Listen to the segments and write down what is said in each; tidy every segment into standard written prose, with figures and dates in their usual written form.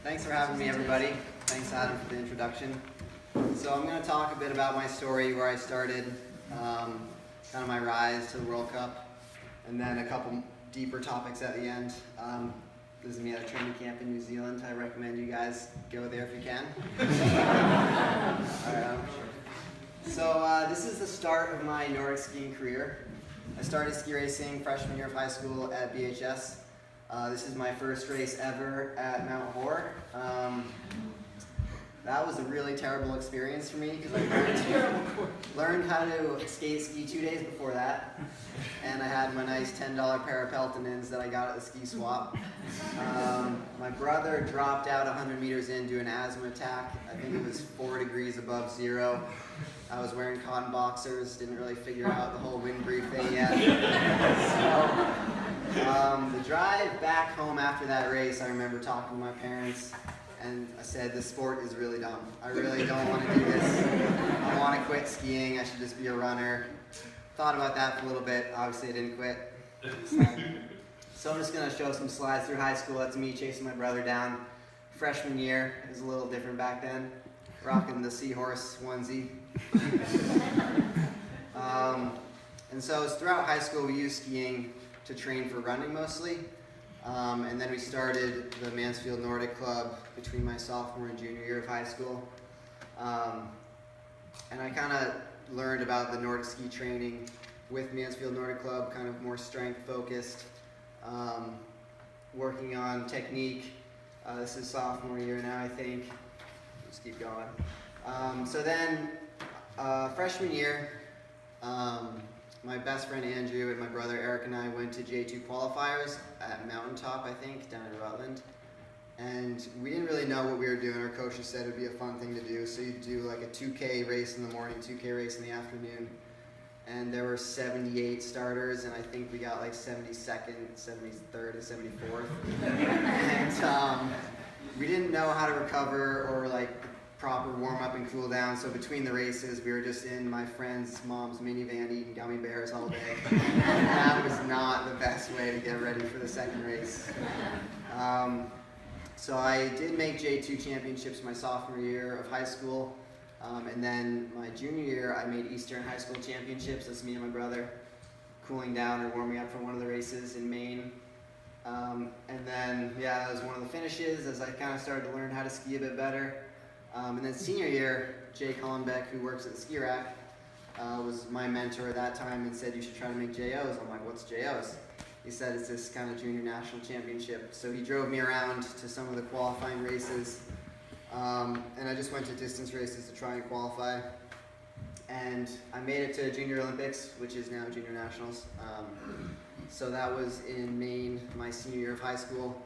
Thanks for having me, everybody. Thanks, Adam, for the introduction. So I'm going to talk a bit about my story, where I started, kind of my rise to the World Cup, and then a couple deeper topics at the end. This is me at a training camp in New Zealand. I recommend you guys go there if you can. This is the start of my Nordic skiing career. I started ski racing freshman year of high school at BHS. This is my first race ever at Mount Hor. That was a really terrible experience for me because I learned how to ski 2 days before that, and I had my nice $10 pair of Peltonins that I got at the ski swap. My brother dropped out 100 meters in due to an asthma attack. I think it was 4 degrees above zero. I was wearing cotton boxers, didn't really figure out the whole wind brief thing yet. The drive back home after that race, I remember talking to my parents, and I said, this sport is really dumb. I really don't want to do this. I want to quit skiing. I should just be a runner. Thought about that for a little bit. Obviously, I didn't quit. So I'm just going to show some slides through high school. That's me chasing my brother down. Freshman year, it was a little different back then. Rocking the seahorse onesie. And so throughout high school, we used skiing to train for running mostly. And then we started the Mansfield Nordic Club between my sophomore and junior year of high school. And I kind of learned about the Nordic ski training with Mansfield Nordic Club, kind of more strength focused, working on technique. This is sophomore year now, I think. Just keep going. So then, freshman year, my best friend Andrew and my brother Eric and I went to J2 qualifiers at Mountaintop, I think, down in Rutland. And we didn't really know what we were doing. Our coach just said it would be a fun thing to do. So you'd do like a 2K race in the morning, 2K race in the afternoon. And there were 78 starters, and I think we got like 72nd, 73rd, and 74th. And we didn't know how to recover or like proper warm-up and cool-down, so between the races, we were just in my friend's mom's minivan eating gummy bears all day. And that was not the best way to get ready for the second race. So I did make J2 championships my sophomore year of high school, and then my junior year, I made Eastern High School championships. That's me and my brother cooling down or warming up for one of the races in Maine. And then, yeah, that was one of the finishes as I kind of started to learn how to ski a bit better. And then senior year, Jake Hollenbeck, who works at the ski rack, was my mentor at that time and said, you should try to make JOs. I'm like, what's JOs? He said, it's this kind of junior national championship. So he drove me around to some of the qualifying races. And I just went to distance races to try and qualify. And I made it to Junior Olympics, which is now Junior Nationals. So that was in Maine, my senior year of high school.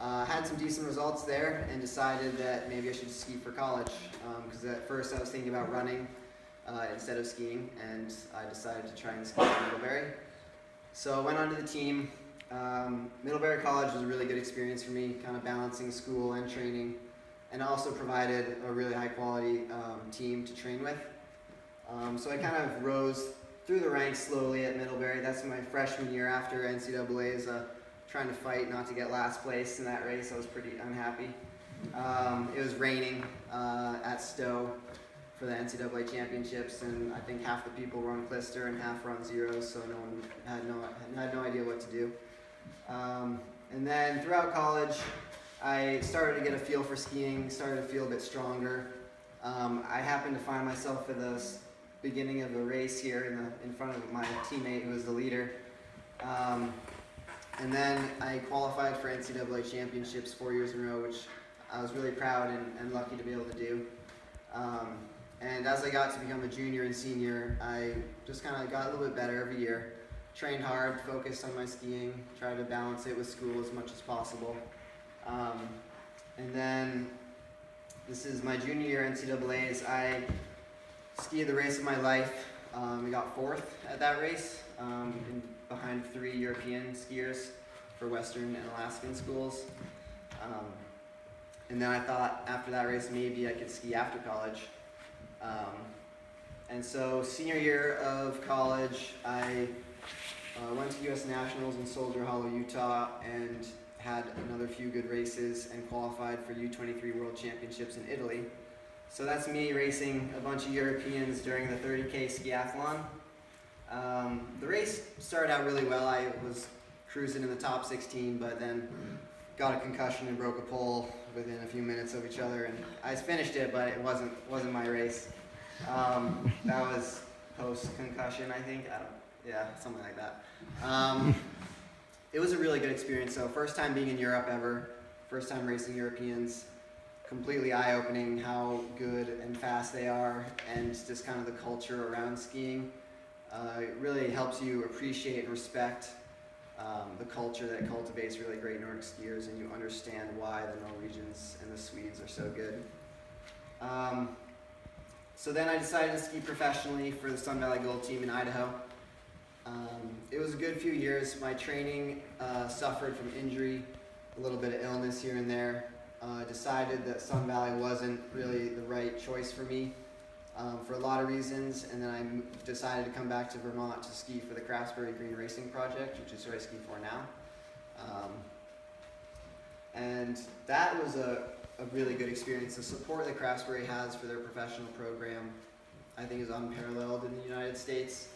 Had some decent results there and decided that maybe I should ski for college, because at first I was thinking about running instead of skiing, and I decided to try and ski at Middlebury. So I went onto the team. Middlebury College was a really good experience for me, kind of balancing school and training, and also provided a really high quality team to train with. So I kind of rose through the ranks slowly at Middlebury. That's my freshman year after NCAA's trying to fight not to get last place in that race. I was pretty unhappy. It was raining at Stowe for the NCAA championships, and I think half the people were on Clister and half were on zeros, so no one had no idea what to do. And then throughout college, I started to get a feel for skiing, started to feel a bit stronger. I happened to find myself at the beginning of a race here in front of my teammate who was the leader. And then I qualified for NCAA championships 4 years in a row, which I was really proud and lucky to be able to do. And as I got to become a junior and senior, I just kind of got a little bit better every year. Trained hard, focused on my skiing, tried to balance it with school as much as possible. And then this is my junior year NCAAs. I skied the race of my life. We got 4th at that race. Behind 3 European skiers for Western and Alaskan schools. And then I thought after that race maybe I could ski after college. And so senior year of college, I went to U.S. Nationals in Soldier Hollow, Utah, and had another few good races and qualified for U23 World Championships in Italy. So that's me racing a bunch of Europeans during the 30K skiathlon. The race started out really well. I was cruising in the top 16, but then got a concussion and broke a pole within a few minutes of each other, and I finished it, but it wasn't my race. That was post-concussion, I think. Yeah, something like that. It was a really good experience. So first time being in Europe ever, first time racing Europeans, completely eye-opening how good and fast they are, and just kind of the culture around skiing. It really helps you appreciate and respect the culture that cultivates really great Nordic skiers, and you understand why the Norwegians and the Swedes are so good. So then I decided to ski professionally for the Sun Valley Gold team in Idaho. It was a good few years. My training suffered from injury, a little bit of illness here and there. Decided that Sun Valley wasn't really the right choice for me for a lot of reasons, and then I decided to come back to Vermont to ski for the Craftsbury Green Racing Project, which is who I ski for now. And that was a really good experience. The support that Craftsbury has for their professional program, I think, is unparalleled in the United States.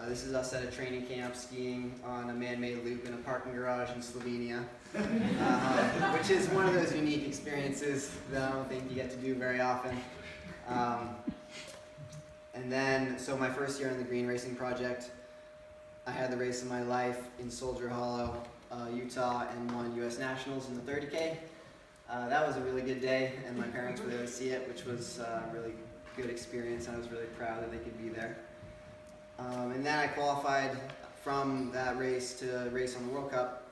This is us at a training camp skiing on a man-made loop in a parking garage in Slovenia, which is one of those unique experiences that I don't think you get to do very often. And then, so my first year in the Green Racing Project, I had the race of my life in Soldier Hollow, Utah, and won U.S. Nationals in the 30K. That was a really good day, and my parents were there to see it, which was a really good experience. I was really proud that they could be there. And then I qualified from that race to race on the World Cup,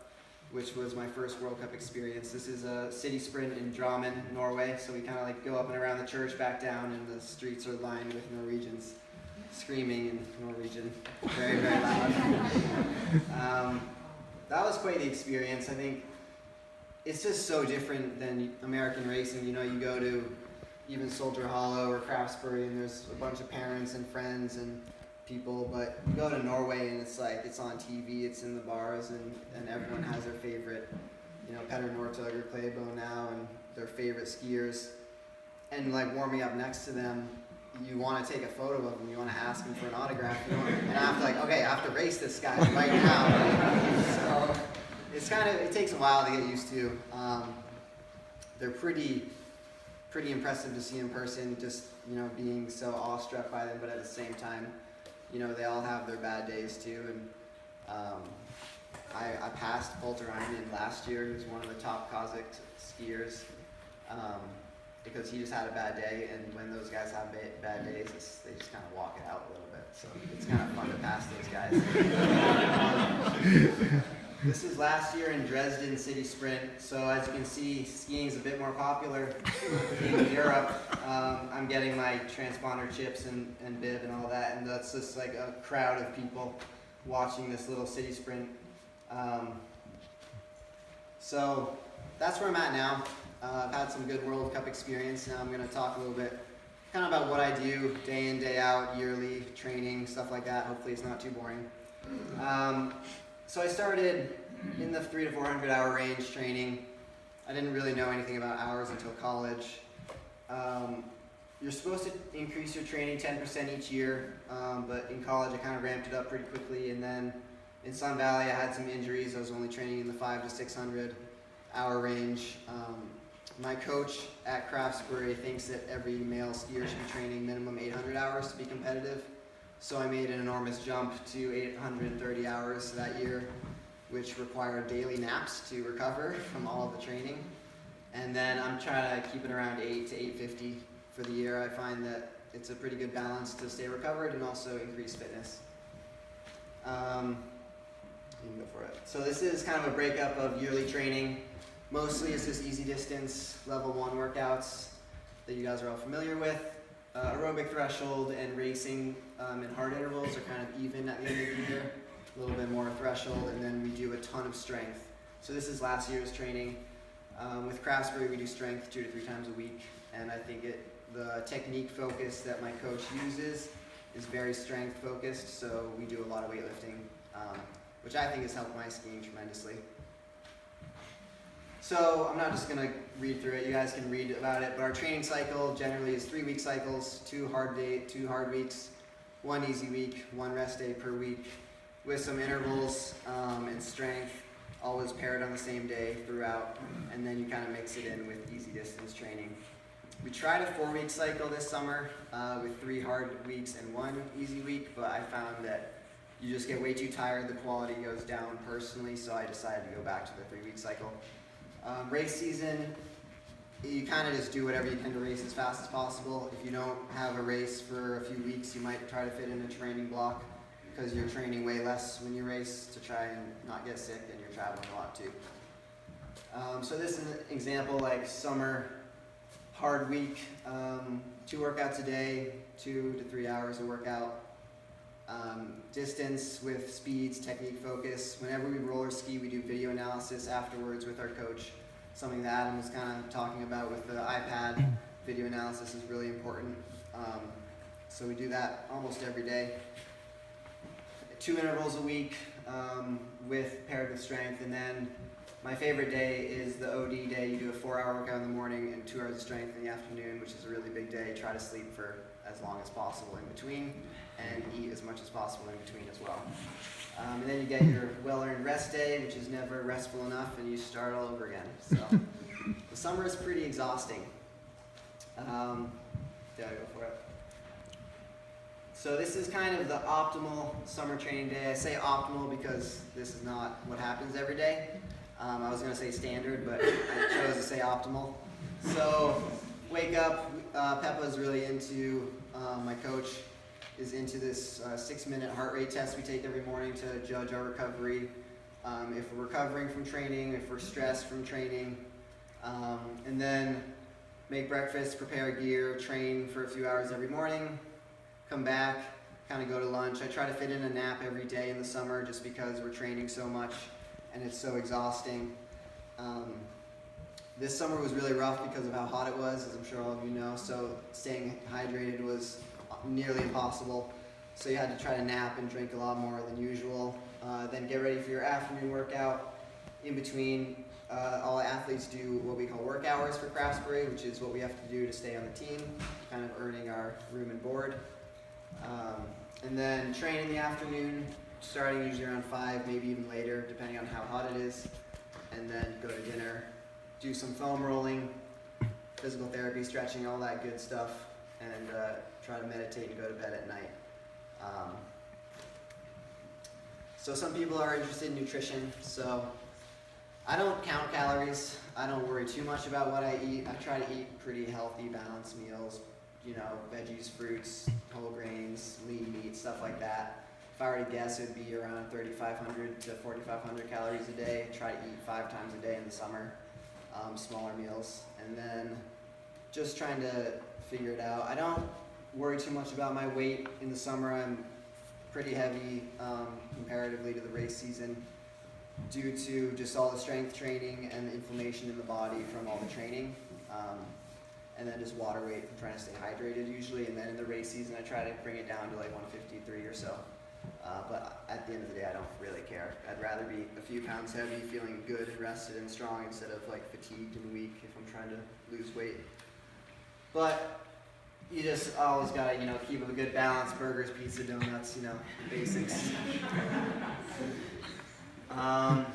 which was my first World Cup experience. This is a city sprint in Drammen, Norway, so we kind of like go up and around the church, back down, and the streets are lined with Norwegians screaming in Norwegian, very, very loud. That was quite the experience. I think it's just so different than American racing. You know, you go to even Soldier Hollow or Craftsbury, and there's a bunch of parents and friends and people, but you go to Norway and it's like, it's on TV, it's in the bars, and everyone has their favorite, you know, Petter Northug or Klæbo now, and their favorite skiers. And like warming up next to them, you want to take a photo of them, you want to ask them for an autograph, and I have to like, okay, I have to race this guy right now. So it's kind of, it takes a while to get used to. They're pretty impressive to see in person, just, you know, being so awestruck by them, but at the same time, you know, they all have their bad days too. And I passed Polterainen last year, who's one of the top Kazakh skiers, because he just had a bad day, and when those guys have bad days, they just kind of walk it out a little bit. So it's kind of fun to pass those guys. This is last year in Dresden City Sprint. So as you can see, skiing is a bit more popular in Europe. I'm getting my transponder chips and bib and all that, and that's just like a crowd of people watching this little city sprint. So that's where I'm at now. I've had some good World Cup experience. Now I'm going to talk a little bit kind of about what I do day in, day out, yearly, training, stuff like that. Hopefully it's not too boring. So I started in the 300 to 400 hour range training. I didn't really know anything about hours until college. You're supposed to increase your training 10% each year, but in college I kind of ramped it up pretty quickly, and then in Sun Valley I had some injuries. I was only training in the 500 to 600 hour range. My coach at Craftsbury thinks that every male skier should be training minimum 800 hours to be competitive. So I made an enormous jump to 830 hours that year, which required daily naps to recover from all of the training. And then I'm trying to keep it around 8 to 850 for the year. I find that it's a pretty good balance to stay recovered and also increase fitness. You can go for it. So this is kind of a breakup of yearly training. Mostly it's just easy distance, level 1 workouts that you guys are all familiar with. Aerobic threshold and racing and hard intervals are kind of even at the end of the year. A little bit more threshold, and then we do a ton of strength. So this is last year's training. With Craftsbury we do strength 2 to 3 times a week, and I think the technique focus that my coach uses is very strength focused, so we do a lot of weightlifting, which I think has helped my skiing tremendously. So I'm not just going to read through it, you guys can read about it, but our training cycle generally is 3-week cycles, 2 hard weeks, 1 easy week, 1 rest day per week, with some intervals and strength, always paired on the same day throughout, and then you kind of mix it in with easy distance training. We tried a 4-week cycle this summer with 3 hard weeks and 1 easy week, but I found that you just get way too tired, the quality goes down personally, so I decided to go back to the 3-week cycle. Race season, you kind of just do whatever you can to race as fast as possible. If you don't have a race for a few weeks, you might try to fit in a training block because you're training way less when you race to try and not get sick, and you're traveling a lot too. So this is an example, like summer hard week, 2 workouts a day, 2 to 3 hours a workout. Distance with speeds, technique focus. Whenever we roller ski, we do video analysis afterwards with our coach. Something that Adam was kind of talking about with the iPad. Video analysis is really important. So we do that almost every day. 2 intervals a week paired with strength, and then my favorite day is the OD day. You do a 4-hour workout in the morning and 2 hours of strength in the afternoon, which is a really big day. Try to sleep for as long as possible in between, and eat as much as possible in between as well. And then you get your well-earned rest day, which is never restful enough, and you start all over again. So the summer is pretty exhausting. Yeah, go for it. So this is kind of the optimal summer training day. I say optimal because this is not what happens every day. I was going to say standard, but I chose to say optimal. So wake up, Peppa's really into, my coach is into this 6-minute heart rate test we take every morning to judge our recovery. If we're recovering from training, if we're stressed from training, and then make breakfast, prepare gear, train for a few hours every morning, come back, kind of go to lunch. I try to fit in a nap every day in the summer just because we're training so much and it's so exhausting. This summer was really rough because of how hot it was, as I'm sure all of you know, so staying hydrated was nearly impossible. So you had to try to nap and drink a lot more than usual. Then get ready for your afternoon workout. In between, all athletes do what we call work hours for Craftsbury, which is what we have to do to stay on the team, kind of earning our room and board. And then train in the afternoon, starting usually around 5, maybe even later, depending on how hot it is. And then go to dinner, do some foam rolling, physical therapy, stretching, all that good stuff, and try to meditate and go to bed at night. So some people are interested in nutrition, so I don't count calories. I don't worry too much about what I eat. I try to eat pretty healthy, balanced meals, you know, veggies, fruits, whole grains, lean meat, stuff like that. If I were to guess, it would be around 3,500 to 4,500 calories a day. Try to eat 5 times a day in the summer, smaller meals, and then just trying to figure it out. I don't worry too much about my weight in the summer. I'm pretty heavy comparatively to the race season due to just all the strength training and the inflammation in the body from all the training. And then just water weight from trying to stay hydrated usually. And then in the race season, I try to bring it down to like 153 or so. But at the end of the day, I don't really care. I'd rather be a few pounds heavy, feeling good and rested and strong instead of like fatigued and weak if I'm trying to lose weight. But you just always gotta, you know, keep a good balance. Burgers, pizza, donuts, you know, basics.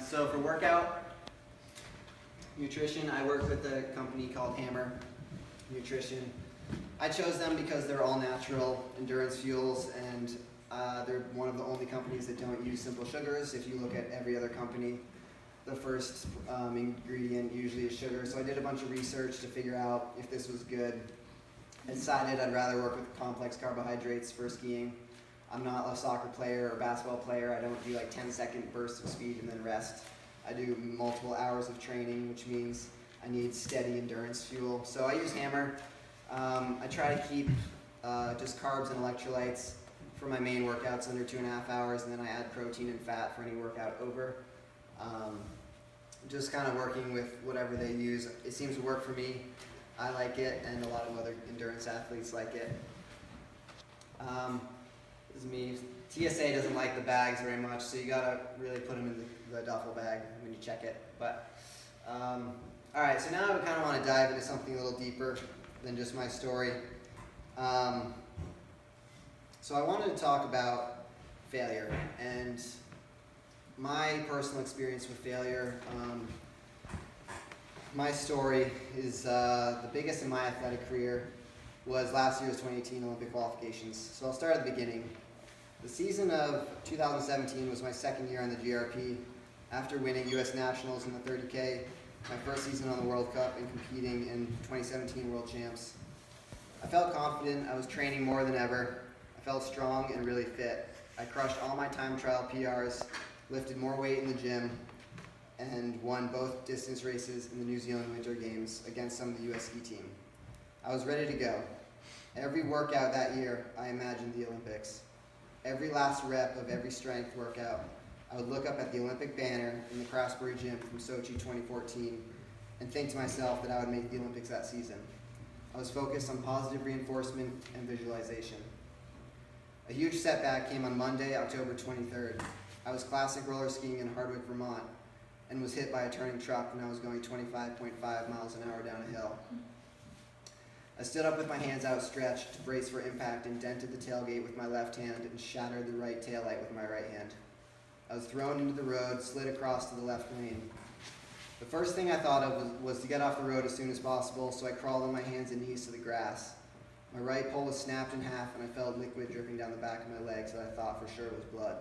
So for workout, nutrition, I work with a company called Hammer Nutrition. I chose them because they're all natural endurance fuels, and they're one of the only companies that don't use simple sugars. If you look at every other company, the first ingredient usually is sugar. So I did a bunch of research to figure out if this was good. I decided I'd rather work with complex carbohydrates for skiing. I'm not a soccer player or basketball player. I don't do like 10-second bursts of speed and then rest. I do multiple hours of training, which means I need steady endurance fuel. So I use Hammer. I try to keep just carbs and electrolytes for my main workouts under 2.5 hours, and then I add protein and fat for any workout over. Just kind of working with whatever they use. It seems to work for me. I like it, and a lot of other endurance athletes like it. This is me. TSA doesn't like the bags very much, so you gotta really put them in the duffel bag when you check it. But All right, so now I kind of want to dive into something a little deeper than just my story. So I wanted to talk about failure and my personal experience with failure. My story is the biggest in my athletic career was last year's 2018 Olympic qualifications. So I'll start at the beginning. The season of 2017 was my second year on the GRP after winning U.S. Nationals in the 30K, my first season on the World Cup, and competing in 2017 World Champs. I felt confident, I was training more than ever, I felt strong and really fit. I crushed all my time trial PRs, lifted more weight in the gym, and won both distance races in the New Zealand Winter Games against some of the U.S. ski team. I was ready to go. Every workout that year, I imagined the Olympics. Every last rep of every strength workout, I would look up at the Olympic banner in the Craftsbury Gym from Sochi 2014 and think to myself that I would make the Olympics that season. I was focused on positive reinforcement and visualization. A huge setback came on Monday, October 23rd. I was classic roller skiing in Hardwick, Vermont, and was hit by a turning truck when I was going 25.5 miles an hour down a hill. I stood up with my hands outstretched to brace for impact and dented the tailgate with my left hand and shattered the right taillight with my right hand. I was thrown into the road, slid across to the left lane. The first thing I thought of was to get off the road as soon as possible, so I crawled on my hands and knees to the grass. My right pole was snapped in half and I felt liquid dripping down the back of my legs that I thought for sure was blood.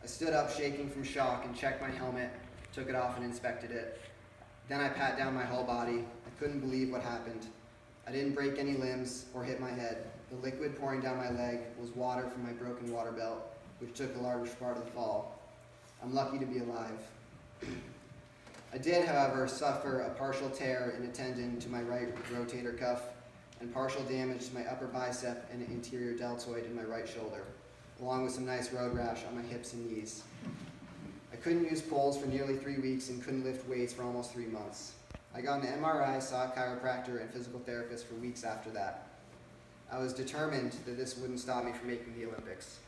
I stood up shaking from shock and checked my helmet, took it off and inspected it. Then I pat down my whole body. I couldn't believe what happened. I didn't break any limbs or hit my head. The liquid pouring down my leg was water from my broken water belt, which took the largest part of the fall. I'm lucky to be alive. I did, however, suffer a partial tear in a tendon to my right rotator cuff and partial damage to my upper bicep and anterior deltoid in my right shoulder, along with some nice road rash on my hips and knees. I couldn't use poles for nearly 3 weeks and couldn't lift weights for almost 3 months. I got an MRI, saw a chiropractor and physical therapist for weeks after that. I was determined that this wouldn't stop me from making the Olympics.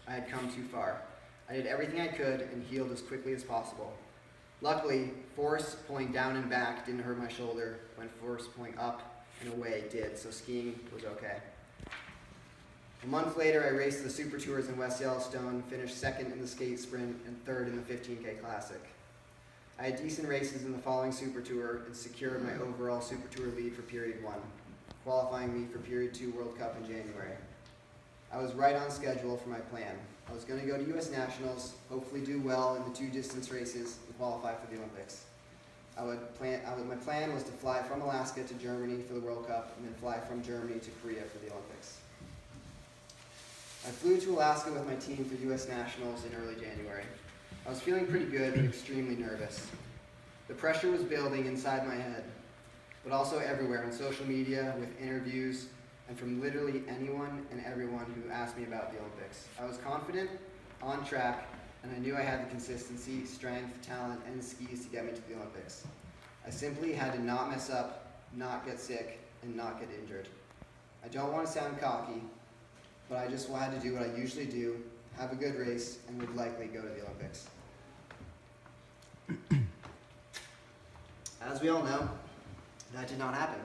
I had come too far. I did everything I could and healed as quickly as possible. Luckily, force pulling down and back didn't hurt my shoulder when force pulling up and away did, so skiing was okay. A month later, I raced the Super Tours in West Yellowstone, finished second in the skate sprint and third in the 15K Classic. I had decent races in the following Super Tour and secured my overall Super Tour lead for Period 1, qualifying me for Period 2 World Cup in January. I was right on schedule for my plan. I was going to go to U.S. Nationals, hopefully do well in the 2 distance races, and qualify for the Olympics. My plan was to fly from Alaska to Germany for the World Cup and then fly from Germany to Korea for the Olympics. I flew to Alaska with my team for U.S. Nationals in early January. I was feeling pretty good, but extremely nervous. The pressure was building inside my head, but also everywhere on social media, with interviews, and from literally anyone and everyone who asked me about the Olympics. I was confident, on track, and I knew I had the consistency, strength, talent, and skis to get me to the Olympics. I simply had to not mess up, not get sick, and not get injured. I don't want to sound cocky, but I just had to do what I usually do, have a good race, and would likely go to the Olympics. As we all know, that did not happen.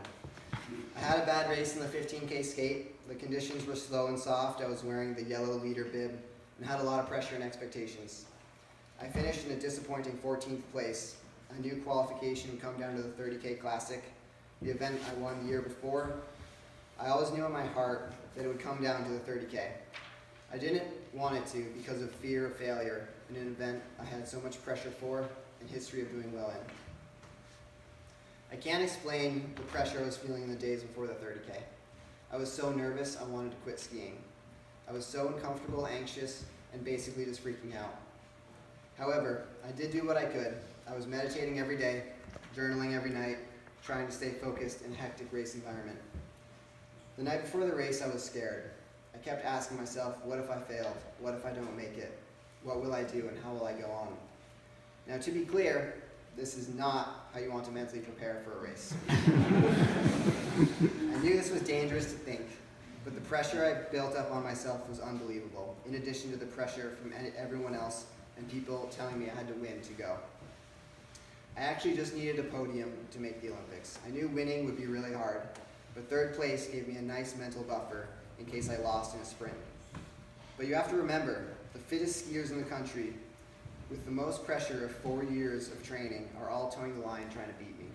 I had a bad race in the 15K skate. The conditions were slow and soft. I was wearing the yellow leader bib and had a lot of pressure and expectations. I finished in a disappointing 14th place. I knew qualification would come down to the 30K Classic, the event I won the year before. I always knew in my heart that it would come down to the 30K. I didn't want it to because of fear of failure in an event I had so much pressure for and history of doing well in. I can't explain the pressure I was feeling in the days before the 30K. I was so nervous I wanted to quit skiing. I was so uncomfortable, anxious, and basically just freaking out. However, I did do what I could. I was meditating every day, journaling every night, trying to stay focused in a hectic race environment. The night before the race, I was scared. I kept asking myself, what if I failed? What if I don't make it? What will I do and how will I go on? Now, to be clear, this is not how you want to mentally prepare for a race. I knew this was dangerous to think, but the pressure I built up on myself was unbelievable, in addition to the pressure from everyone else and people telling me I had to win to go. I actually just needed a podium to make the Olympics. I knew winning would be really hard, but third place gave me a nice mental buffer in case I lost in a sprint. But you have to remember, the fittest skiers in the country, with the most pressure of 4 years of training, are all towing the line trying to beat me.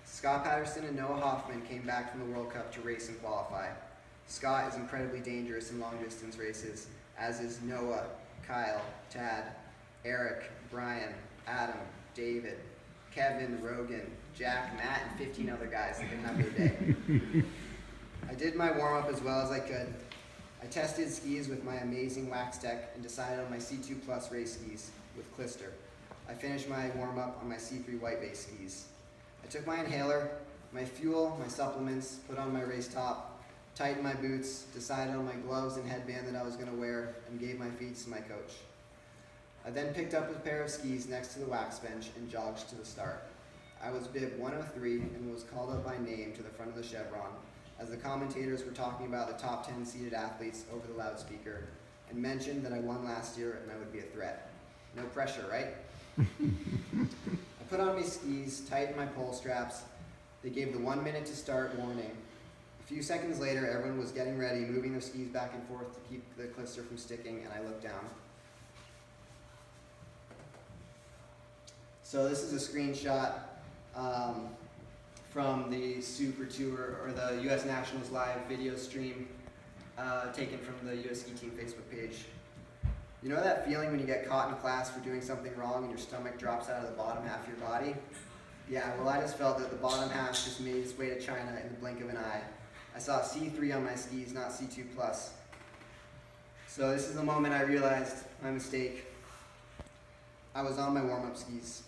Scott Patterson and Noah Hoffman came back from the World Cup to race and qualify. Scott is incredibly dangerous in long distance races, as is Noah, Kyle, Tad, Eric, Brian, Adam, David, Kevin, Rogan, Jack, Matt, and 15 other guys that didn't have their day. I did my warm-up as well as I could. I tested skis with my amazing wax tech and decided on my C2 Plus race skis with Clister. I finished my warm-up on my C3 white base skis. I took my inhaler, my fuel, my supplements, put on my race top, tightened my boots, decided on my gloves and headband that I was going to wear, and gave my feet to my coach. I then picked up a pair of skis next to the wax bench and jogged to the start. I was bib 103 and was called up by name to the front of the chevron as the commentators were talking about the top 10 seeded athletes over the loudspeaker and mentioned that I won last year and I would be a threat. No pressure, right? I put on my skis, tightened my pole straps. They gave the 1 minute to start warning. A few seconds later, everyone was getting ready, moving their skis back and forth to keep the Clister from sticking, and I looked down. So this is a screenshot from the Super Tour, or the U.S. Nationals live video stream taken from the U.S. Ski Team Facebook page. You know that feeling when you get caught in class for doing something wrong and your stomach drops out of the bottom half of your body? Yeah, well I just felt that the bottom half just made its way to China in the blink of an eye. I saw C3 on my skis, not C2 Plus. So this is the moment I realized my mistake. I was on my warm-up skis.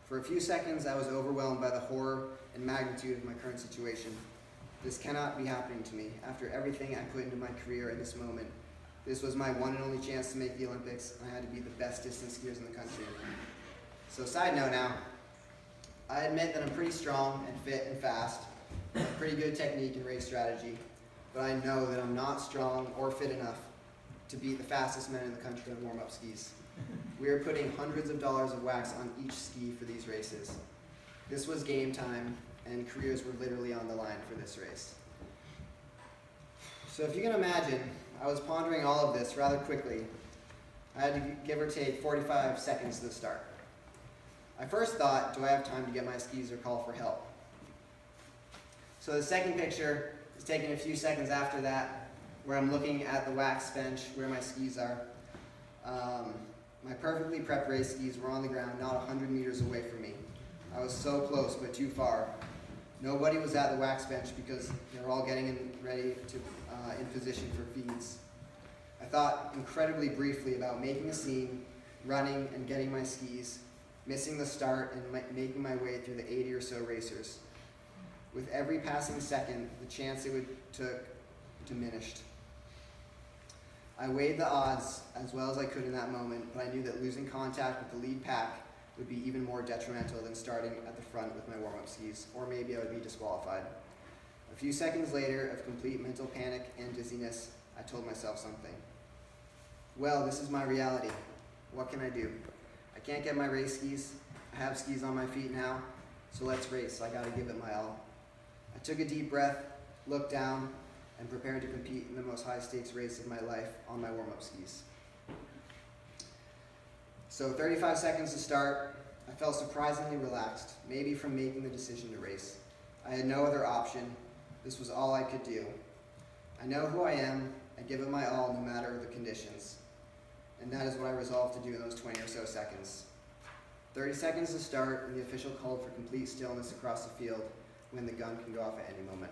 For a few seconds, I was overwhelmed by the horror and magnitude of my current situation. This cannot be happening to me. After everything I put into my career at this moment, this was my one and only chance to make the Olympics, and I had to be the best distance skiers in the country. So side note now, I admit that I'm pretty strong and fit and fast, with pretty good technique and race strategy, but I know that I'm not strong or fit enough to beat the fastest men in the country on warm-up skis. We are putting hundreds of dollars of wax on each ski for these races. This was game time, and careers were literally on the line for this race. So if you can imagine, I was pondering all of this rather quickly. I had to give or take 45 seconds to the start. I first thought, do I have time to get my skis or call for help? So the second picture is taken a few seconds after that, where I'm looking at the wax bench where my skis are. My perfectly prepped race skis were on the ground, not 100 meters away from me. I was so close, but too far. Nobody was at the wax bench because they were all getting ready to in position for feeds. I thought incredibly briefly about making a scene, running and getting my skis, missing the start and making my way through the 80 or so racers. With every passing second, the chance it took diminished. I weighed the odds as well as I could in that moment, but I knew that losing contact with the lead pack would be even more detrimental than starting at the front with my warm-up skis, or maybe I would be disqualified. A few seconds later, of complete mental panic and dizziness, I told myself something. Well, this is my reality. What can I do? I can't get my race skis. I have skis on my feet now, so let's race. I gotta give it my all. I took a deep breath, looked down, and prepared to compete in the most high-stakes race of my life on my warm-up skis. So 35 seconds to start. I felt surprisingly relaxed, maybe from making the decision to race. I had no other option. This was all I could do. I know who I am. I give it my all no matter the conditions. And that is what I resolved to do in those 20 or so seconds. 30 seconds to start, and the official called for complete stillness across the field when the gun can go off at any moment.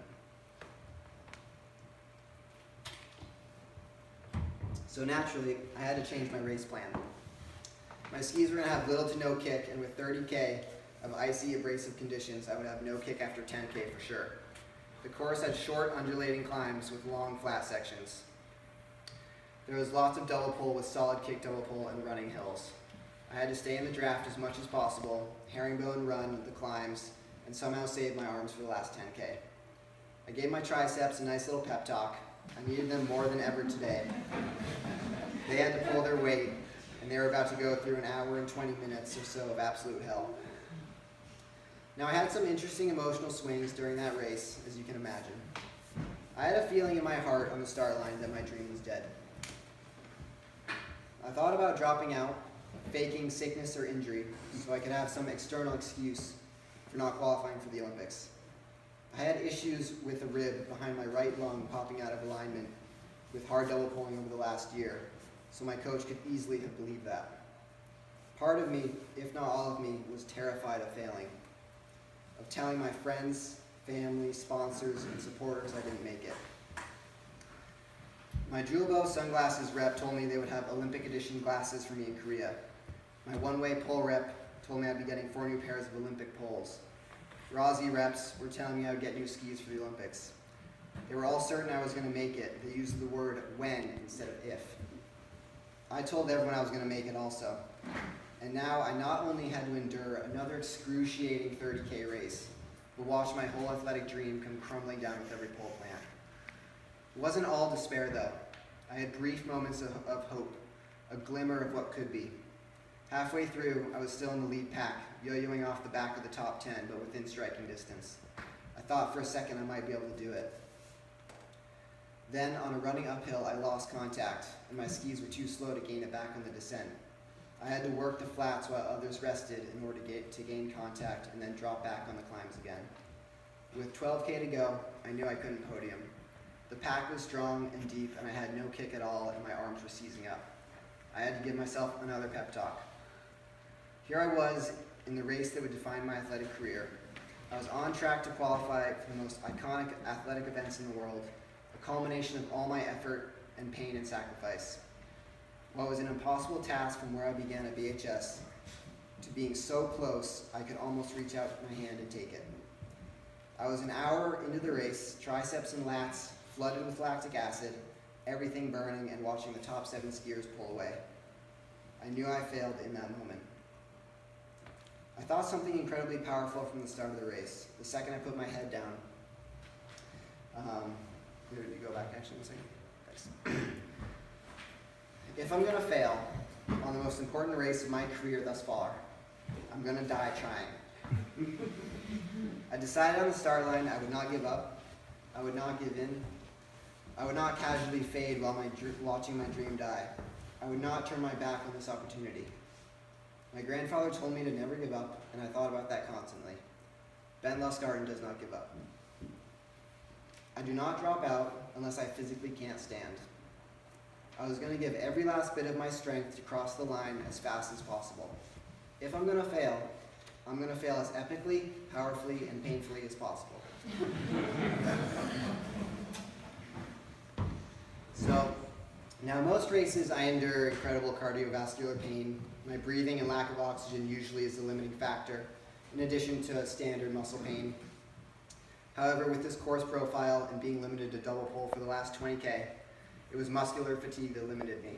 So naturally, I had to change my race plan. My skis were going to have little to no kick, and with 30K of icy abrasive conditions, I would have no kick after 10K for sure. The course had short undulating climbs with long flat sections. There was lots of double pull with solid kick double pull and running hills. I had to stay in the draft as much as possible, herringbone run the climbs, and somehow save my arms for the last 10K. I gave my triceps a nice little pep talk. I needed them more than ever today. They had to pull their weight, and they were about to go through an hour and 20 minutes or so of absolute hell. Now I had some interesting emotional swings during that race, as you can imagine. I had a feeling in my heart on the start line that my dream was dead. I thought about dropping out, faking sickness or injury, so I could have some external excuse for not qualifying for the Olympics. I had issues with a rib behind my right lung popping out of alignment with hard double pulling over the last year, so my coach could easily have believed that. Part of me, if not all of me, was terrified of failing, of telling my friends, family, sponsors, and supporters I didn't make it. My Julbo sunglasses rep told me they would have Olympic edition glasses for me in Korea. My one-way pole rep told me I'd be getting 4 new pairs of Olympic poles. Rossi reps were telling me I would get new skis for the Olympics. They were all certain I was going to make it. They used the word when instead of if. I told everyone I was going to make it also. And now I not only had to endure another excruciating 30K race, but watch my whole athletic dream come crumbling down with every pole plant. It wasn't all despair though. I had brief moments of hope, a glimmer of what could be. Halfway through, I was still in the lead pack, yo-yoing off the back of the top 10, but within striking distance. I thought for a second I might be able to do it. Then, on a running uphill, I lost contact, and my skis were too slow to gain it back on the descent. I had to work the flats while others rested in order to gain contact and then drop back on the climbs again. With 12K to go, I knew I couldn't podium. The pack was strong and deep, and I had no kick at all, and my arms were seizing up. I had to give myself another pep talk. Here I was in the race that would define my athletic career. I was on track to qualify for the most iconic athletic events in the world, a culmination of all my effort and pain and sacrifice. While it was an impossible task from where I began at BHS to being so close I could almost reach out my hand and take it. I was an hour into the race, triceps and lats flooded with lactic acid, everything burning, and watching the top 7 skiers pull away. I knew I failed in that moment. I thought something incredibly powerful from the start of the race. The second I put my head down, here, you go back actually one second. Thanks. If I'm gonna fail on the most important race of my career thus far, I'm gonna die trying. I decided on the start line I would not give up, I would not give in, I would not casually fade while watching my dream die. I would not turn my back on this opportunity. My grandfather told me to never give up, and I thought about that constantly. Ben Lustgarten does not give up. I do not drop out unless I physically can't stand. I was going to give every last bit of my strength to cross the line as fast as possible. If I'm going to fail, I'm going to fail as epically, powerfully, and painfully as possible. So, now most races I endure incredible cardiovascular pain. My breathing and lack of oxygen usually is the limiting factor, in addition to standard muscle pain. However, with this course profile and being limited to double pole for the last 20K, it was muscular fatigue that limited me.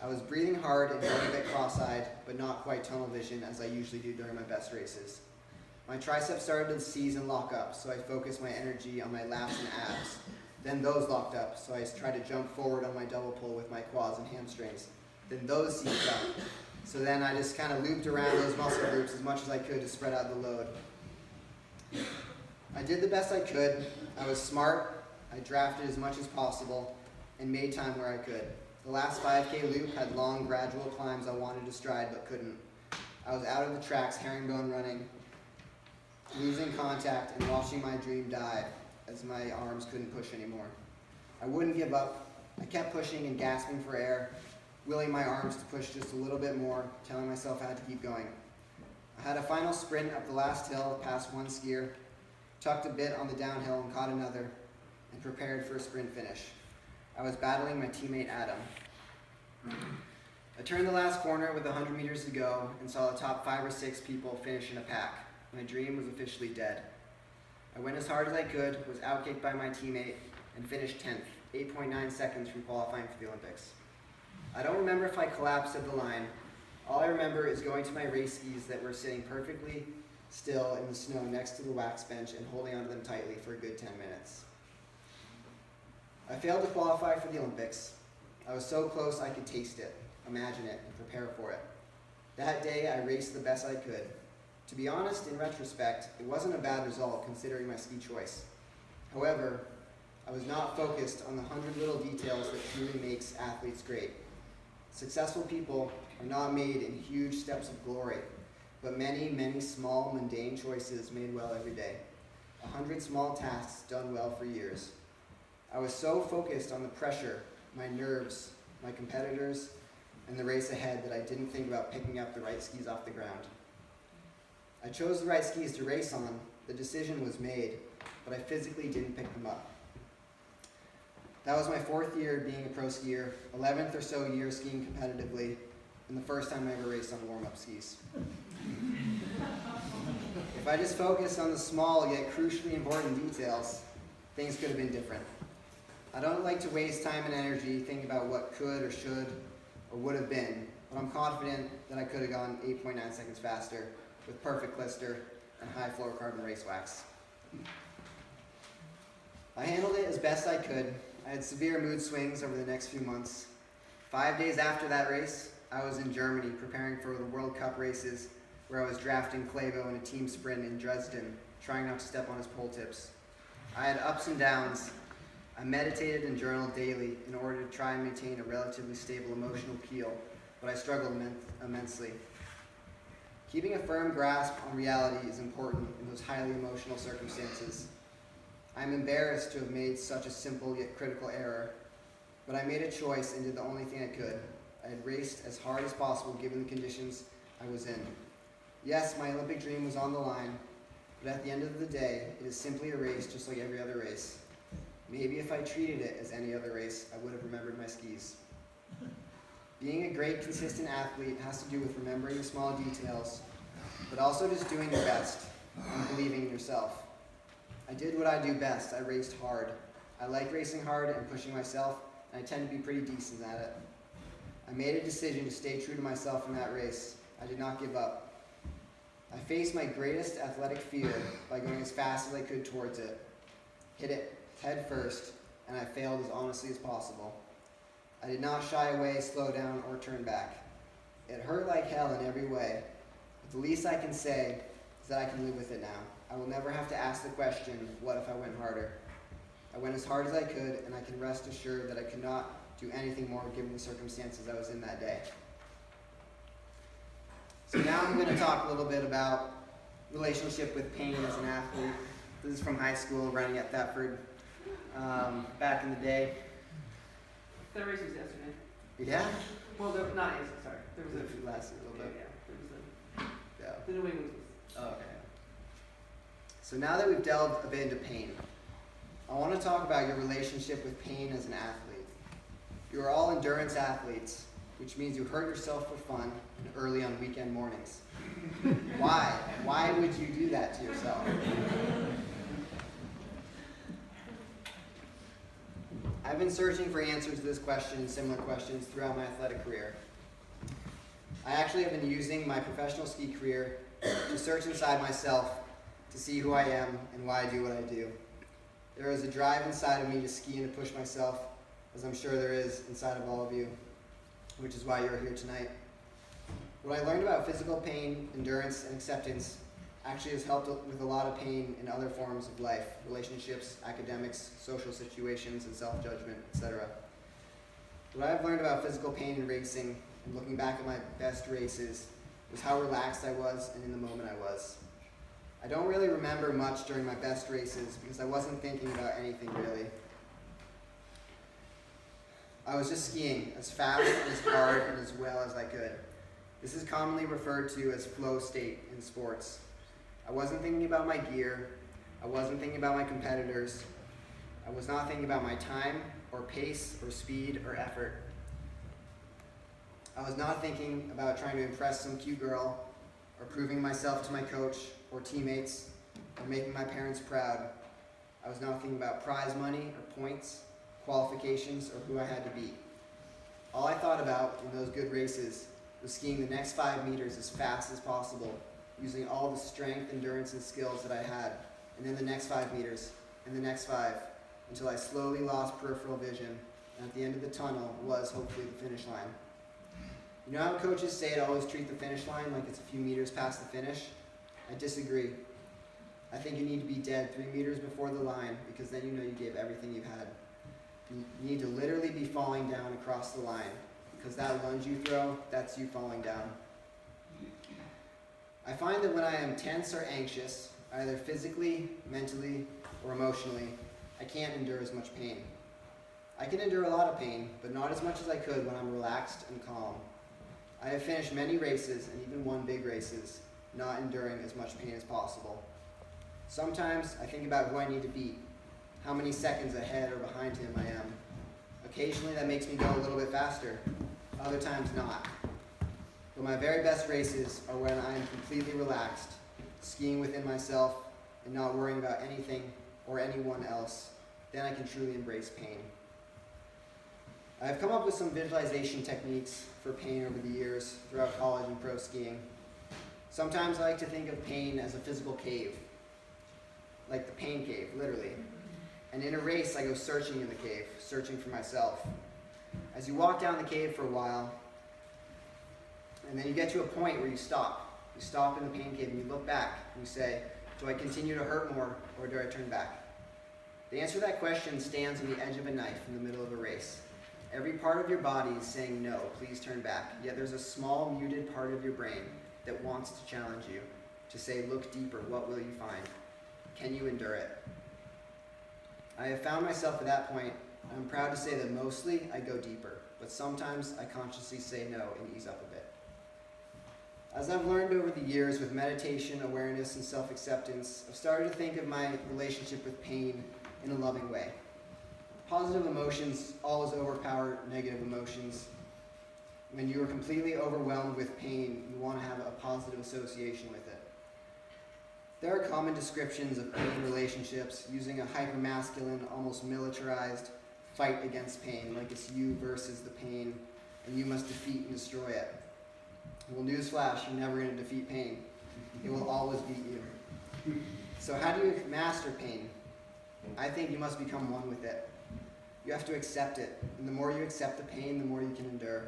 I was breathing hard and going a bit cross-eyed, but not quite tunnel vision as I usually do during my best races. My triceps started to seize and lock up, so I focused my energy on my lats and abs. Then those locked up, so I tried to jump forward on my double pull with my quads and hamstrings. Then those seized up. So then I just kind of looped around those muscle groups as much as I could to spread out the load. I did the best I could. I was smart. I drafted as much as possible and made time where I could. The last 5K loop had long, gradual climbs I wanted to stride but couldn't. I was out of the tracks, herringbone running, losing contact, and watching my dream die as my arms couldn't push anymore. I wouldn't give up. I kept pushing and gasping for air, willing my arms to push just a little bit more, telling myself I had to keep going. I had a final sprint up the last hill past one skier, tucked a bit on the downhill and caught another, and prepared for a sprint finish. I was battling my teammate Adam. I turned the last corner with 100 meters to go and saw the top 5 or 6 people finish in a pack. My dream was officially dead. I went as hard as I could, was outkicked by my teammate, and finished 10th, 8.9 seconds from qualifying for the Olympics. I don't remember if I collapsed at the line. All I remember is going to my race skis that were sitting perfectly still in the snow next to the wax bench and holding onto them tightly for a good 10 minutes. I failed to qualify for the Olympics. I was so close I could taste it, imagine it, and prepare for it. That day I raced the best I could. To be honest, in retrospect, it wasn't a bad result considering my ski choice. However, I was not focused on the 100 little details that truly makes athletes great. Successful people are not made in huge steps of glory, but many, many small, mundane choices made well every day. 100 small tasks done well for years. I was so focused on the pressure, my nerves, my competitors, and the race ahead that I didn't think about picking up the right skis off the ground. I chose the right skis to race on, the decision was made, but I physically didn't pick them up. That was my 4th year being a pro skier, 11th or so year skiing competitively, and the first time I ever raced on warm-up skis. If I just focused on the small yet crucially important details, things could have been different. I don't like to waste time and energy thinking about what could or should or would have been, but I'm confident that I could have gone 8.9 seconds faster with perfect blister and high fluorocarbon race wax. I handled it as best I could. I had severe mood swings over the next few months. 5 days after that race, I was in Germany preparing for the World Cup races, where I was drafting Clabo in a team sprint in Dresden, trying not to step on his pole tips. I had ups and downs. I meditated and journaled daily in order to try and maintain a relatively stable emotional keel, but I struggled immensely. Keeping a firm grasp on reality is important in those highly emotional circumstances. I'm embarrassed to have made such a simple yet critical error, but I made a choice and did the only thing I could. I had raced as hard as possible given the conditions I was in. Yes, my Olympic dream was on the line, but at the end of the day, it is simply a race just like every other race. Maybe if I treated it as any other race, I would have remembered my skis. Being a great, consistent athlete has to do with remembering the small details, but also just doing your best and believing in yourself. I did what I do best. I raced hard. I like racing hard and pushing myself, and I tend to be pretty decent at it. I made a decision to stay true to myself in that race. I did not give up. I faced my greatest athletic fear by going as fast as I could towards it. Hit it head first, and I failed as honestly as possible. I did not shy away, slow down, or turn back. It hurt like hell in every way, but the least I can say is that I can live with it now. I will never have to ask the question, what if I went harder? I went as hard as I could, and I can rest assured that I could not do anything more given the circumstances I was in that day. So now I'm going to talk a little bit about relationship with pain as an athlete. This is from high school, running at Thetford, back in the day. That race was yesterday. Yeah? Well, not yesterday, sorry. There was a last year, a little bit. There was the New England was. Oh, okay. So now that we've delved a bit into pain, I want to talk about your relationship with pain as an athlete. You are all endurance athletes, which means you hurt yourself for fun and early on weekend mornings. Why? Why would you do that to yourself? I've been searching for answers to this question and similar questions throughout my athletic career. I actually have been using my professional ski career to search inside myself to see who I am and why I do what I do. There is a drive inside of me to ski and to push myself, as I'm sure there is inside of all of you, which is why you're here tonight. What I learned about physical pain, endurance, and acceptance actually has helped with a lot of pain in other forms of life, relationships, academics, social situations, and self-judgment, etc. What I've learned about physical pain in racing, and looking back at my best races, was how relaxed I was and in the moment I was. I don't really remember much during my best races because I wasn't thinking about anything really. I was just skiing as fast and as hard and as well as I could. This is commonly referred to as flow state in sports. I wasn't thinking about my gear. I wasn't thinking about my competitors. I was not thinking about my time or pace or speed or effort. I was not thinking about trying to impress some cute girl or proving myself to my coach or teammates or making my parents proud. I was not thinking about prize money or points, qualifications, or who I had to beat. All I thought about in those good races was skiing the next 5 meters as fast as possible, using all the strength, endurance, and skills that I had, and then the next 5 meters, and the next 5, until I slowly lost peripheral vision, and at the end of the tunnel was hopefully the finish line. You know how coaches say to always treat the finish line like it's a few meters past the finish? I disagree. I think you need to be dead 3 meters before the line because then you know you gave everything you had. You need to literally be falling down across the line because that lunge you throw, that's you falling down. I find that when I am tense or anxious, either physically, mentally, or emotionally, I can't endure as much pain. I can endure a lot of pain, but not as much as I could when I'm relaxed and calm. I have finished many races and even won big races, not enduring as much pain as possible. Sometimes I think about who I need to beat, how many seconds ahead or behind him I am. Occasionally that makes me go a little bit faster, other times not. But my very best races are when I am completely relaxed, skiing within myself and not worrying about anything or anyone else. Then I can truly embrace pain. I have come up with some visualization techniques for pain over the years throughout college and pro skiing. Sometimes I like to think of pain as a physical cave, like the pain cave, literally. And in a race, I go searching in the cave, searching for myself. As you walk down the cave for a while, and then you get to a point where you stop. You stop in the pain cave and you look back and you say, do I continue to hurt more or do I turn back? The answer to that question stands on the edge of a knife in the middle of a race. Every part of your body is saying no, please turn back. Yet there's a small muted part of your brain that wants to challenge you, to say, look deeper, what will you find? Can you endure it? I have found myself at that point. I'm proud to say that mostly I go deeper, but sometimes I consciously say no and ease up a bit. As I've learned over the years with meditation, awareness, and self-acceptance, I've started to think of my relationship with pain in a loving way. Positive emotions always overpower negative emotions. When you are completely overwhelmed with pain, you want to have a positive association with it. There are common descriptions of pain relationships using a hypermasculine, almost militarized fight against pain, like it's you versus the pain, and you must defeat and destroy it. Well, newsflash, you're never going to defeat pain. It will always beat you. So how do you master pain? I think you must become one with it. You have to accept it, and the more you accept the pain, the more you can endure.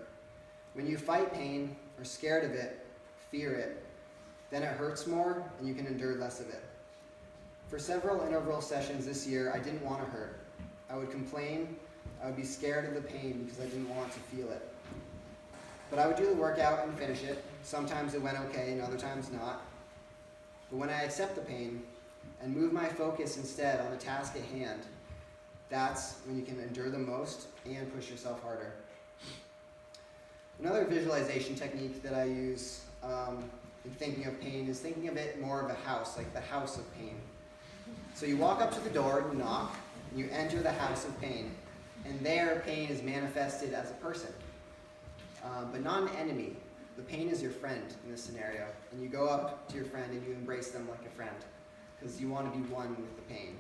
When you fight pain, or scared of it, fear it, then it hurts more, and you can endure less of it. For several interval sessions this year, I didn't want to hurt. I would complain, I would be scared of the pain because I didn't want to feel it. But I would do the workout and finish it. Sometimes it went okay, and other times not. But when I accept the pain, and move my focus instead on the task at hand, that's when you can endure the most and push yourself harder. Another visualization technique that I use in thinking of pain is thinking of it more of a house, like the house of pain. So you walk up to the door, you knock, and you enter the house of pain. And there, pain is manifested as a person, but not an enemy. The pain is your friend in this scenario. And you go up to your friend and you embrace them like a friend, because you want to be one with the pain.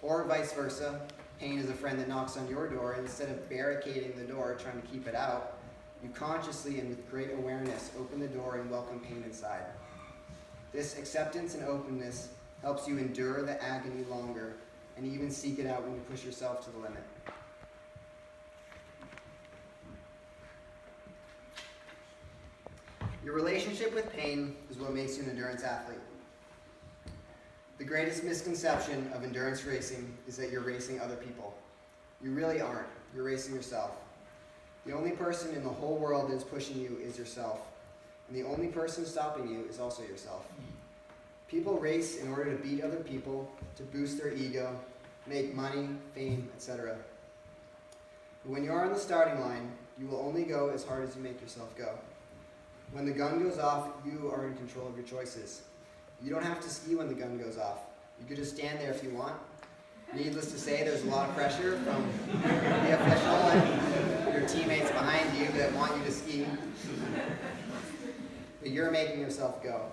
Or vice versa, pain is a friend that knocks on your door, and instead of barricading the door, trying to keep it out, you consciously and with great awareness open the door and welcome pain inside. This acceptance and openness helps you endure the agony longer and even seek it out when you push yourself to the limit. Your relationship with pain is what makes you an endurance athlete. The greatest misconception of endurance racing is that you're racing other people. You really aren't. You're racing yourself. The only person in the whole world that is pushing you is yourself. And the only person stopping you is also yourself. People race in order to beat other people, to boost their ego, make money, fame, etc. But when you are on the starting line, you will only go as hard as you make yourself go. When the gun goes off, you are in control of your choices. You don't have to ski when the gun goes off. You could just stand there if you want. Needless to say, there's a lot of pressure from the official and your teammates behind you that want you to ski. But you're making yourself go,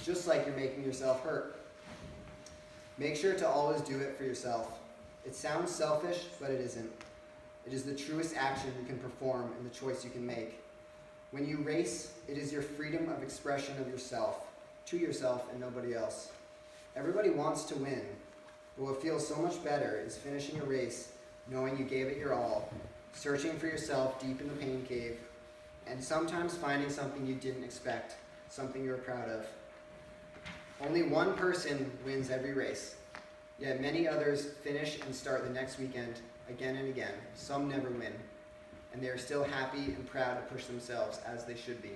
just like you're making yourself hurt. Make sure to always do it for yourself. It sounds selfish, but it isn't. It is the truest action you can perform and the choice you can make. When you race, it is your freedom of expression of yourself, to yourself and nobody else. Everybody wants to win, but what feels so much better is finishing a race knowing you gave it your all, searching for yourself deep in the pain cave, and sometimes finding something you didn't expect, something you're proud of. Only one person wins every race, yet many others finish and start the next weekend again and again. Some never win, and they are still happy and proud to push themselves as they should be.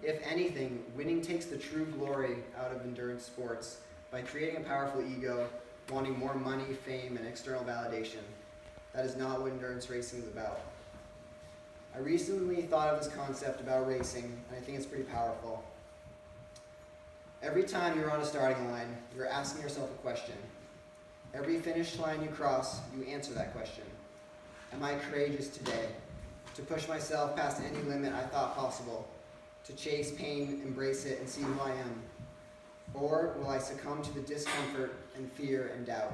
If anything, winning takes the true glory out of endurance sports by creating a powerful ego, wanting more money, fame, and external validation. That is not what endurance racing is about. I recently thought of this concept about racing, and I think it's pretty powerful. Every time you're on a starting line, you're asking yourself a question. Every finish line you cross, you answer that question. Am I courageous today to push myself past any limit I thought possible, to chase pain, embrace it, and see who I am? Or will I succumb to the discomfort and fear and doubt?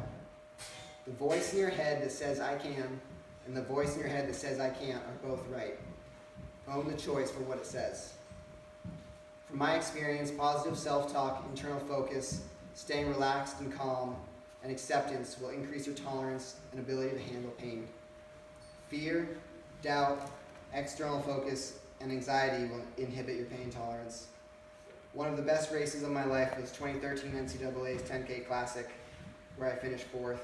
The voice in your head that says I can, and the voice in your head that says I can't are both right. Own the choice for what it says. From my experience, positive self-talk, internal focus, staying relaxed and calm, and acceptance will increase your tolerance and ability to handle pain. Fear, doubt, external focus, and anxiety will inhibit your pain tolerance. One of the best races of my life was 2013 NCAA's 10K Classic, where I finished 4th.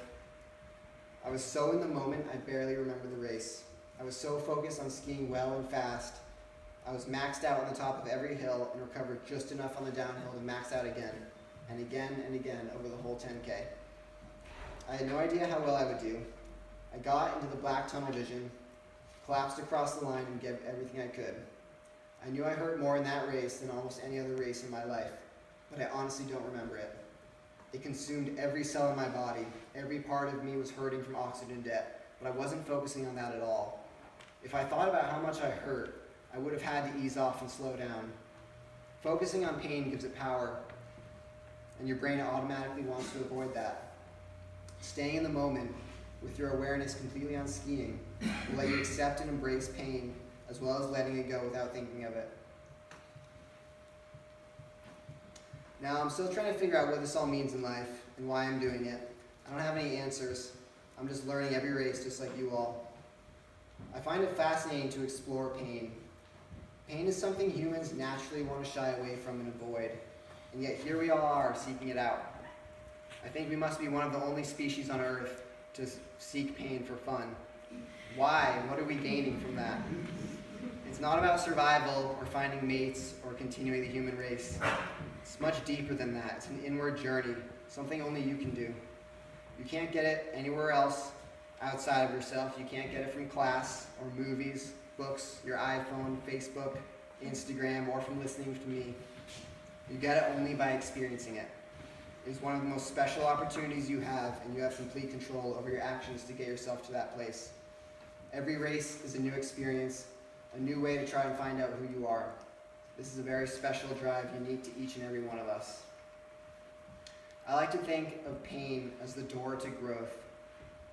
I was so in the moment, I barely remember the race. I was so focused on skiing well and fast. I was maxed out on the top of every hill and recovered just enough on the downhill to max out again, and again and again over the whole 10K. I had no idea how well I would do. I got into the black tunnel vision, collapsed across the line, and gave everything I could. I knew I hurt more in that race than almost any other race in my life, but I honestly don't remember it. It consumed every cell in my body. Every part of me was hurting from oxygen debt, but I wasn't focusing on that at all. If I thought about how much I hurt, I would have had to ease off and slow down. Focusing on pain gives it power, and your brain automatically wants to avoid that. Staying in the moment with your awareness completely on skiing will let you accept and embrace pain, as well as letting it go without thinking of it. Now, I'm still trying to figure out what this all means in life and why I'm doing it. I don't have any answers. I'm just learning every race just like you all. I find it fascinating to explore pain. Pain is something humans naturally want to shy away from and avoid, and yet here we all are seeking it out. I think we must be one of the only species on Earth to seek pain for fun. Why? What are we gaining from that? It's not about survival or finding mates or continuing the human race. It's much deeper than that. It's an inward journey, something only you can do. You can't get it anywhere else outside of yourself. You can't get it from class or movies, books, your iPhone, Facebook, Instagram, or from listening to me. You get it only by experiencing it. It is one of the most special opportunities you have, and you have complete control over your actions to get yourself to that place. Every race is a new experience, a new way to try and find out who you are. This is a very special drive unique to each and every one of us. I like to think of pain as the door to growth.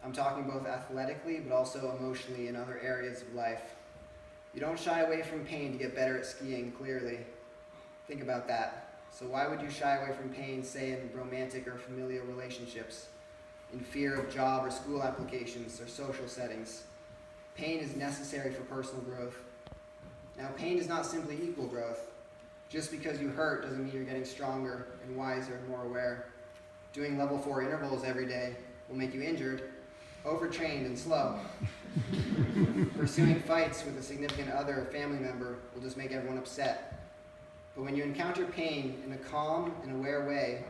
I'm talking both athletically, but also emotionally in other areas of life. You don't shy away from pain to get better at skiing, clearly. Think about that. So why would you shy away from pain, say in romantic or familial relationships, in fear of job or school applications or social settings? Pain is necessary for personal growth. Now, pain does not simply equal growth. Just because you hurt doesn't mean you're getting stronger and wiser and more aware. Doing level 4 intervals every day will make you injured, overtrained, and slow. Pursuing fights with a significant other or family member will just make everyone upset. But when you encounter pain in a calm and aware way,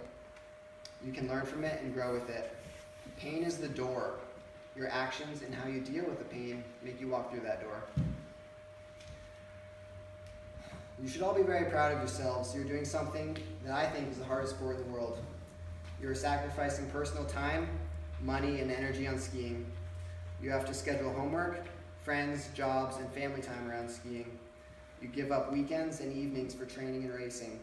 you can learn from it and grow with it. Pain is the door. Your actions and how you deal with the pain make you walk through that door. You should all be very proud of yourselves. You're doing something that I think is the hardest sport in the world. You're sacrificing personal time, money, and energy on skiing. You have to schedule homework, friends, jobs, and family time around skiing. You give up weekends and evenings for training and racing.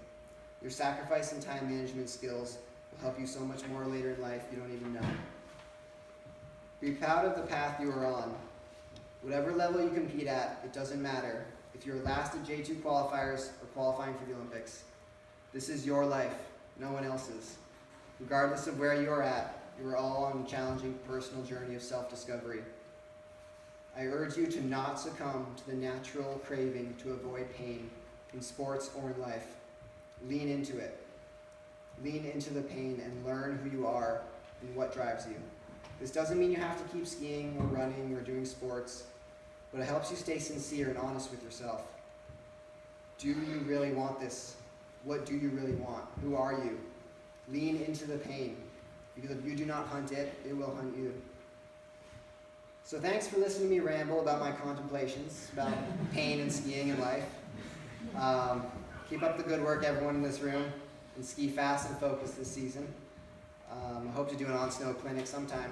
Your sacrifice and time management skills will help you so much more later in life you don't even know. Be proud of the path you are on. Whatever level you compete at, it doesn't matter. If you're last at J2 qualifiers or qualifying for the Olympics, this is your life, no one else's. Regardless of where you are at, you are all on a challenging personal journey of self-discovery. I urge you to not succumb to the natural craving to avoid pain in sports or in life. Lean into it. Lean into the pain and learn who you are and what drives you. This doesn't mean you have to keep skiing or running or doing sports, but it helps you stay sincere and honest with yourself. Do you really want this? What do you really want? Who are you? Lean into the pain, because if you do not hunt it, it will hunt you. So thanks for listening to me ramble about my contemplations about pain and skiing in life. Keep up the good work, everyone in this room, and ski fast and focused this season. I hope to do an on-snow clinic sometime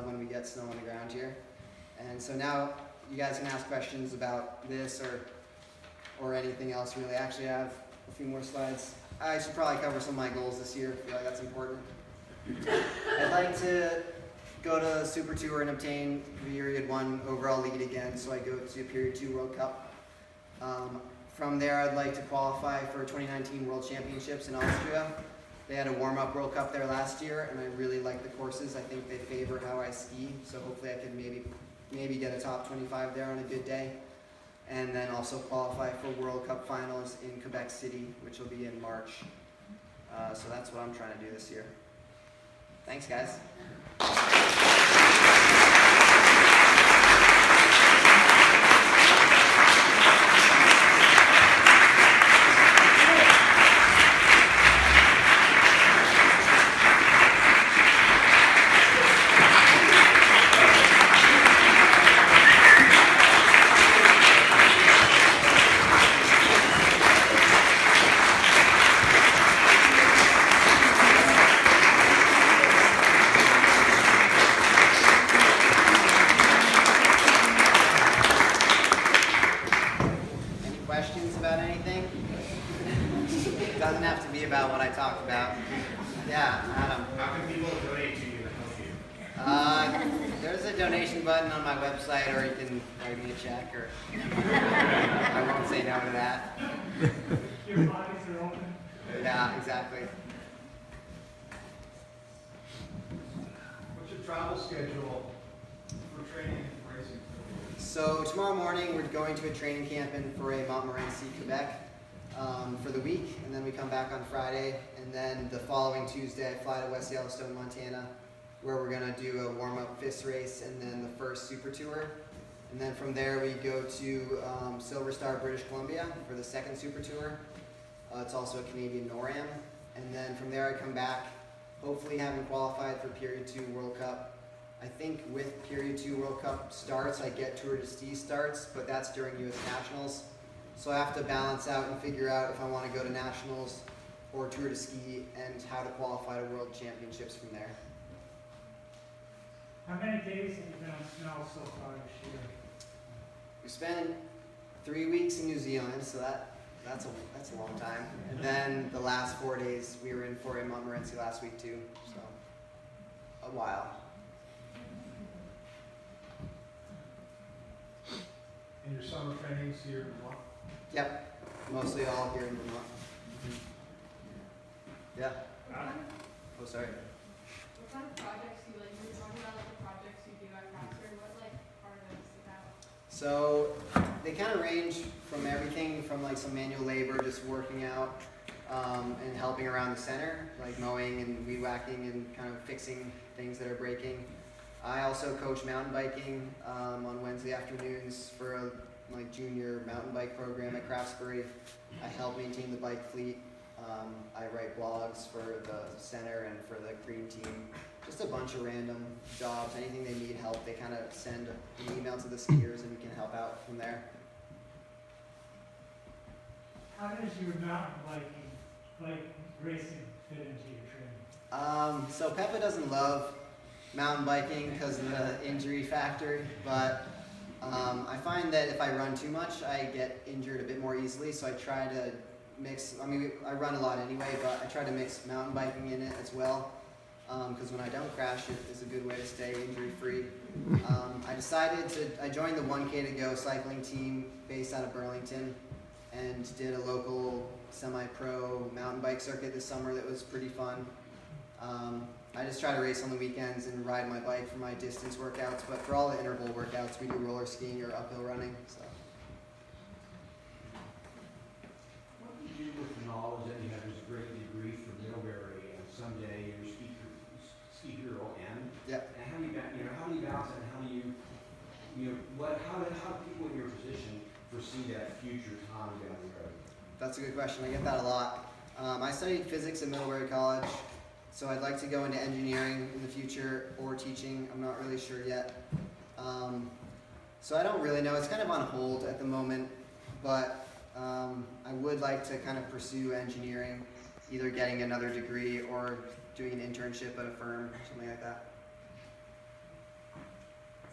when we get snow on the ground here. And so now you guys can ask questions about this or anything else really. Actually, I have a few more slides. I should probably cover some of my goals this year. I feel like that's important. I'd like to go to Super Tour and obtain Period 1 overall lead again, so I go to Period 2 World Cup. From there, I'd like to qualify for 2019 World Championships in Austria. They had a warm-up World Cup there last year, and I really like the courses. I think they favor how I ski, so hopefully I could maybe get a top 25 there on a good day. And then also qualify for World Cup finals in Quebec City, which will be in March. So that's what I'm trying to do this year. Thanks, guys. Doesn't have to be about what I talked about. Yeah, Adam. How can people donate to you to help you? There's a donation button on my website, or you can write me a check, or I won't say no to that. Your pockets are open. Yeah, exactly. What's your travel schedule for training and racing? So tomorrow morning we're going to a training camp in Montmorency, Quebec, for the week, and then we come back on Friday, and then the following Tuesday I fly to West Yellowstone, Montana, where we're going to do a warm-up FIS race and then the first Super Tour. And then from there we go to Silver Star, British Columbia for the second Super Tour. It's also a Canadian NORAM. And then from there I come back, hopefully having qualified for Period 2 World Cup. I think with Period 2 World Cup starts, I get Tour de Ski starts, but that's during U.S. Nationals. So I have to balance out and figure out if I want to go to Nationals or Tour de Ski and how to qualify to World Championships from there. How many days have you been on snow so far this year? We spent 3 weeks in New Zealand, so that's a long time. And then the last 4 days we were in Montmorency last week too, so a while. And your summer trainings here in Vermont? Yep, mostly all here in Vermont. Yeah. Oh, sorry. What kind of projects do you like? You're talking about like the projects you do at Crossford. What like are those about? So they kind of range from everything from like some manual labor, just working out and helping around the center, like mowing and weed whacking and kind of fixing things that are breaking. I also coach mountain biking on Wednesday afternoons for a junior mountain bike program at Craftsbury. I help maintain the bike fleet. I write blogs for the center and for the green team. Just a bunch of random jobs. Anything they need help, they kind of send an email to the skiers and we can help out from there. How does your mountain bike racing fit into your training? So Peppa doesn't love mountain biking because of the injury factor, but I find that if I run too much, I get injured a bit more easily, so I try to mix, I run a lot anyway, but I try to mix mountain biking in it as well, because when I don't crash, it is a good way to stay injury-free. I joined the 1K to Go cycling team based out of Burlington, and did a local semi-pro mountain bike circuit this summer that was pretty fun. I just try to race on the weekends and ride my bike for my distance workouts, but for all the interval workouts, we do roller skiing or uphill running. So. What did you do with the knowledge that you have this great degree on down the road? That's a good question. I get that a lot. I studied physics at Middlebury College, so I'd like to go into engineering in the future or teaching. I'm not really sure yet. So I don't really know. It's kind of on hold at the moment, but I would like to kind of pursue engineering, either getting another degree or doing an internship at a firm, something like that.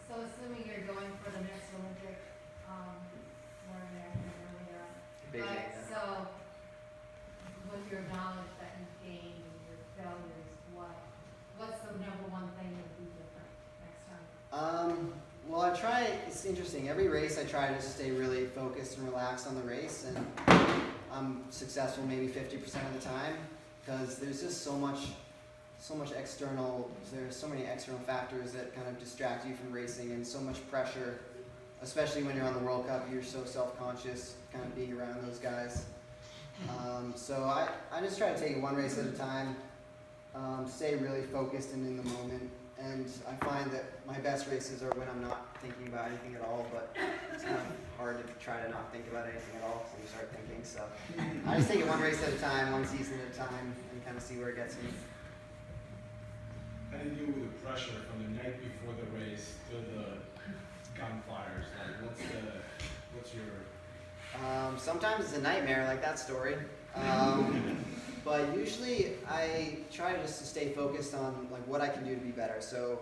So assuming you're going for the next Olympic, more American earlier, Beijing, but yeah. so with your knowledge that you've gained and your failures, what's the number one thing you'll do different next time? Well, it's interesting. Every race I try to stay really focused and relaxed on the race, and I'm successful maybe 50% of the time, because there's just so many external factors that kind of distract you from racing, and so much pressure, especially when you're on the World Cup. You're so self-conscious kind of being around those guys. So I just try to take it one race at a time, stay really focused and in the moment. And I find that my best races are when I'm not thinking about anything at all, but it's kind of hard to try to not think about anything at all, so you start thinking. So I just take it one race at a time, one season at a time, and kind of see where it gets me. How do you deal with the pressure from the night before the race to the gunfires? Like, what's your? Sometimes it's a nightmare, like that story. But usually I try just to stay focused on like what I can do to be better. So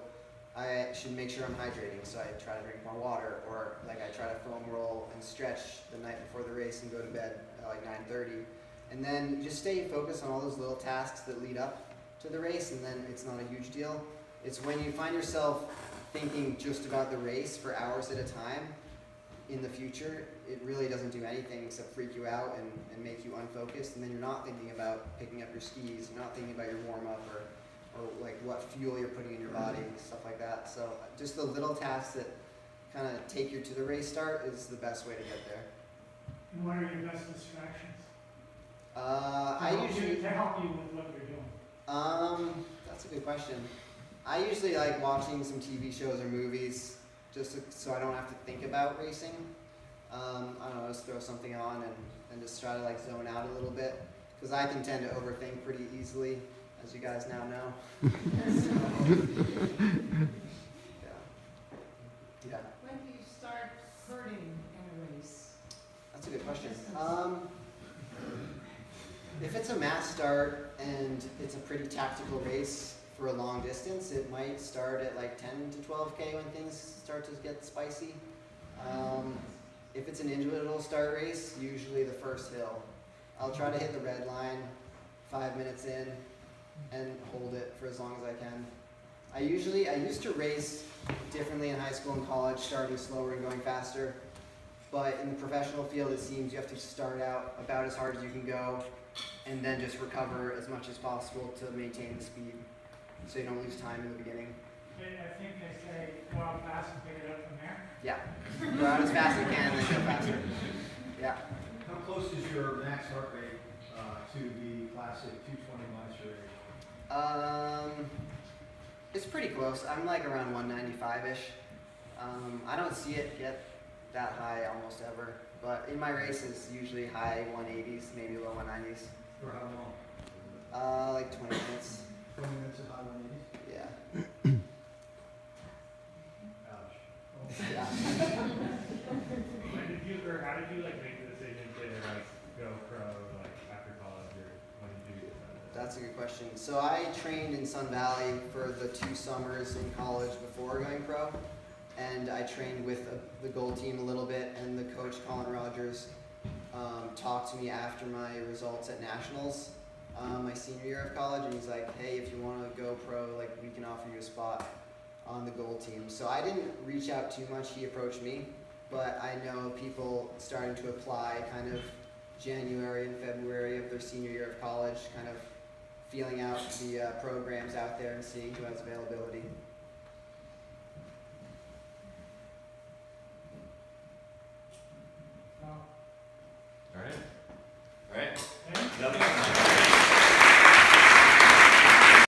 I should make sure I'm hydrating. So I try to drink more water, or like I try to foam roll and stretch the night before the race and go to bed at like 9:30. And then just stay focused on all those little tasks that lead up to the race, and then it's not a huge deal. It's when you find yourself thinking just about the race for hours at a time in the future, it really doesn't do anything except freak you out and make you unfocused, and then you're not thinking about picking up your skis, you're not thinking about your warm-up or like what fuel you're putting in your body, stuff like that. So just the little tasks that kind of take you to the race start is the best way to get there. And what are your best distractions? To help you with what you're doing. That's a good question. I usually like watching some TV shows or movies just so I don't have to think about racing. I don't know, just throw something on and just try to like zone out a little bit, because I can tend to overthink pretty easily, as you guys now know. So, yeah. When do you start hurting in a race? That's a good question. If it's a mass start and it's a pretty tactical race for a long distance, it might start at like 10 to 12K when things start to get spicy. If it's an individual start race, usually the first hill. I'll try to hit the red line 5 minutes in and hold it for as long as I can. I used to race differently in high school and college, starting slower and going faster. But in the professional field, it seems you have to start out about as hard as you can go and then just recover as much as possible to maintain the speed, so you don't lose time in the beginning. I think they say go out fast and pick it up from there. Yeah. Go out as fast as you can and then go faster. Yeah. How close is your max heart rate to the classic 220 miles per age? It's pretty close. I'm like around 195-ish. I don't see it get that high almost ever, but in my races, usually high 180s, maybe low 190s. For how long? Like 20 minutes. 20 minutes of high 180s? Yeah. Ouch. Yeah. When did you, or how did you like make the decision to like go pro like after college, or when did you decide that? That's a good question. So I trained in Sun Valley for the 2 summers in college before going pro, and I trained with the gold team a little bit, and the coach Colin Rogers talked to me after my results at nationals my senior year of college, and he's like, hey, if you want to go pro, like we can offer you a spot on the gold team. So I didn't reach out too much. He approached me, but I know people starting to apply kind of January and February of their senior year of college, kind of feeling out the programs out there and seeing who has availability.